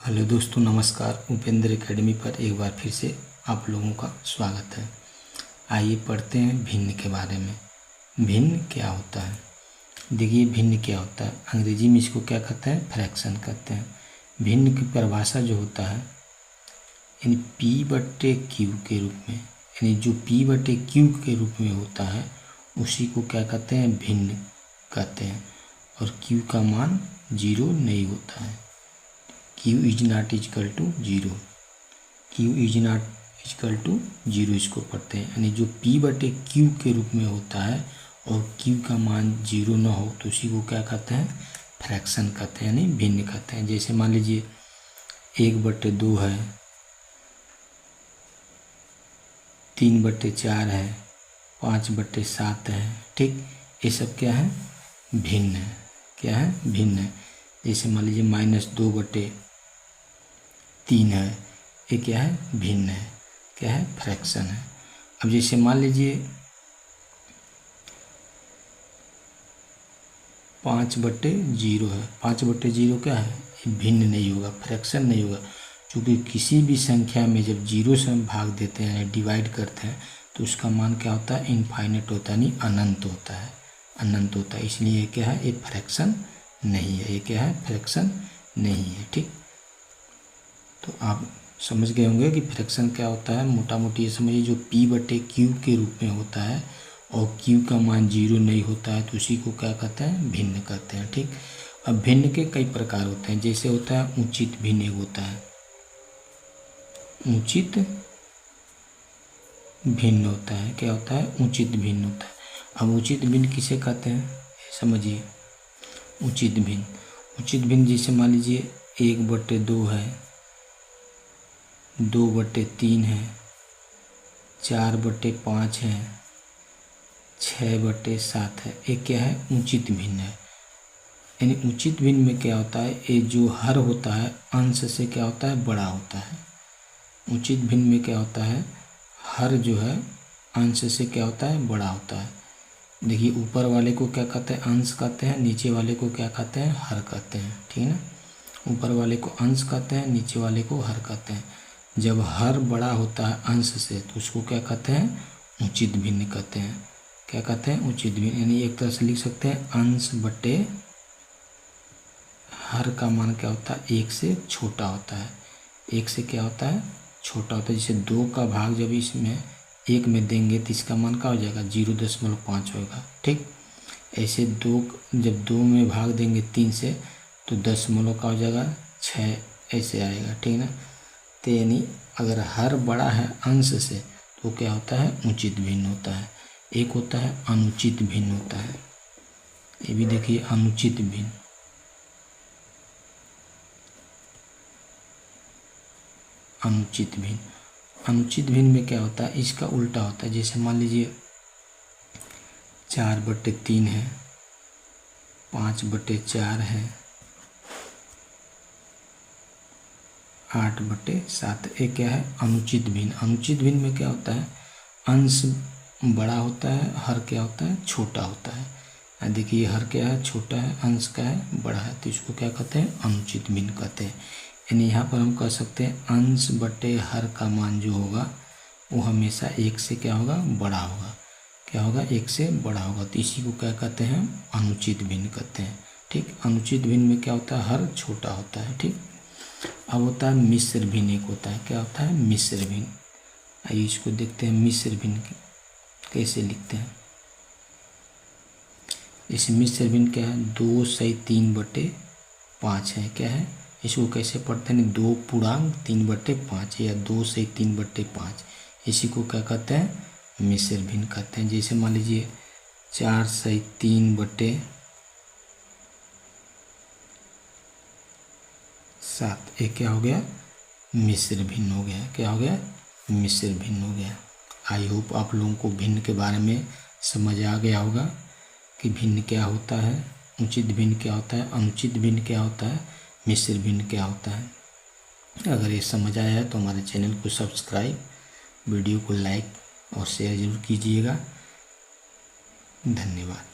Hello दोस्तों, नमस्कार। Upendra academy पर एक बार फिर से आप लोगों का स्वागत है। आइए पढ़ते हैं भिन्न के बारे में। भिन्न क्या होता है? देखिए, भिन्न क्या होता है। अंग्रेजी में इसको क्या कहते हैं? फ्रैक्शन कहते हैं। भिन्न की परिभाषा जो होता है यानी P/Q के रूप में, यानी जो P/Q के रूप में होता है उसी को क्या कहते हैं? भिन्न कहते हैं। और Q का मान 0 नहीं होता है। Q is not equal to 0। Q is not equal to 0 इसको पढ़ते हैं। यानी जो P/Q के रूप में होता है और Q का मान 0 ना हो तो उसी को क्या कहते हैं? फ्रैक्शन कहते हैं, यानी भिन्न कहते हैं। जैसे मान लीजिए 1/2 है, 3/4 है, 5/7 है। ठीक, ये सब क्या है? भिन्न है। क्या है? भिन्न है। जैसे मान लीजिए -2/3 है, ये क्या है? भिन्न है। क्या है? फ्रैक्शन है। अब जैसे मान लीजिए 5/0 है, 5/0 क्या है? ये भिन्न नहीं होगा, फ्रैक्शन नहीं होगा। क्योंकि किसी भी संख्या में जब 0 से हम भाग देते हैं, डिवाइड करते हैं, तो उसका मान क्या होता है? इनफाइनाइट होता है, यानी अनंत होता है। अनंत होता है, इसलिए ये क्या है? ये फ्रैक्शन नहीं है। ये क्या है? फ्रैक्शन नहीं है। ठीक, तो आप समझ गए होंगे कि फ्रैक्शन क्या होता है। मोटा मोटी ये समझिए, जो P/Q के रूप में होता है और Q का मान 0 नहीं होता है तो उसी को क्या कहते हैं? भिन्न कहते हैं। ठीक, अब भिन्न के कई प्रकार होते हैं। जैसे होता है उचित भिन्न एक होता है, उचित भिन्न होता है। क्या होता है? उचित भिन्न होता है। अब उचित भिन्न किसे कहते हैं समझिए। उचित भिन्न, उचित भिन्न जैसे मान लीजिए 1/2 है, 2/3 है, 4/5 है, 6/7 है। ये क्या है? उचित भिन्न है। यानी उचित भिन्न में क्या होता है? ये जो हर होता है अंश से क्या होता है? बड़ा होता है। उचित भिन्न में क्या होता है? हर जो है अंश से क्या होता है? बड़ा होता है। देखिए, ऊपर वाले को क्या कहते हैं? अंश कहते हैं। नीचे वाले को क्या कहते हैं? हर कहते हैं। ठीक है ना? ऊपर वाले को अंश कहते हैं, नीचे वाले को हर कहते हैं। जब हर बड़ा होता है अंश से तो उसको क्या कहते हैं? उचित भिन्न कहते हैं। क्या कहते हैं? उचित भिन्न। यानी एक तरह से लिख सकते हैं अंश बटे हर का मान क्या होता है? 1 से छोटा होता है। 1 से क्या होता है? छोटा होता है। जैसे 2 का भाग जब इसमें 1 में देंगे तो इसका मान क्या हो जाएगा? 0.5 होगा। ठीक, ऐसे जब 2 में भाग देंगे 3 से तो 10 का हो जाएगा 6, ऐसे आएगा। ठीक ना? तो यानी अगर हर बड़ा है अंश से तो क्या होता है? उचित भिन्न होता है। एक होता है अनुचित भिन्न होता है। ये भी देखिए, अनुचित भिन्न। अनुचित भिन्न, अनुचित भिन्न में क्या होता है? इसका उल्टा होता है। जैसे मान लीजिए 4/3 है, 5/4 है, 8/7। ये क्या है? अनुचित भिन्न। अनुचित भिन्न में क्या होता है? अंश बड़ा होता है, हर क्या होता है? छोटा होता है। देखिए, हर क्या है? छोटा है, अंश का है? बड़ा है। तो इसको क्या कहते हैं? अनुचित भिन्न कहते हैं। यानी यहाँ पर हम कह सकते हैं अंश बटे हर का मान जो होगा वो हमेशा 1 से क्या होगा? बड़ा होगा। क्या होगा? 1 से बड़ा होगा। तो इसी को क्या कहते हैं? अनुचित भिन्न कहते हैं। ठीक, अनुचित भिन्न में क्या होता है? हर छोटा होता है। ठीक, अब होता है मिश्र भिन्न एक होता है। क्या होता है? मिश्र भिन्न। आइए इसको देखते हैं मिश्र भिन्न कैसे लिखते हैं। जैसे मिश्र भिन्न क्या है? 2/3/5 है। क्या है? इसको कैसे पढ़ते हैं? 2.3/5 या 2/3/5। इसी को क्या कहते हैं? मिश्र भिन्न कहते हैं। जैसे मान लीजिए 4/3/7, ये क्या हो गया? मिश्र भिन्न हो गया। क्या हो गया? मिश्र भिन्न हो गया। आई होप आप लोगों को भिन्न के बारे में समझ आ गया होगा कि भिन्न क्या होता है, उचित भिन्न क्या होता है, अनुचित भिन्न क्या होता है, मिश्र भिन्न क्या होता है। अगर ये समझ आया है तो हमारे चैनल को सब्सक्राइब, वीडियो को लाइक और शेयर ज़रूर कीजिएगा। धन्यवाद।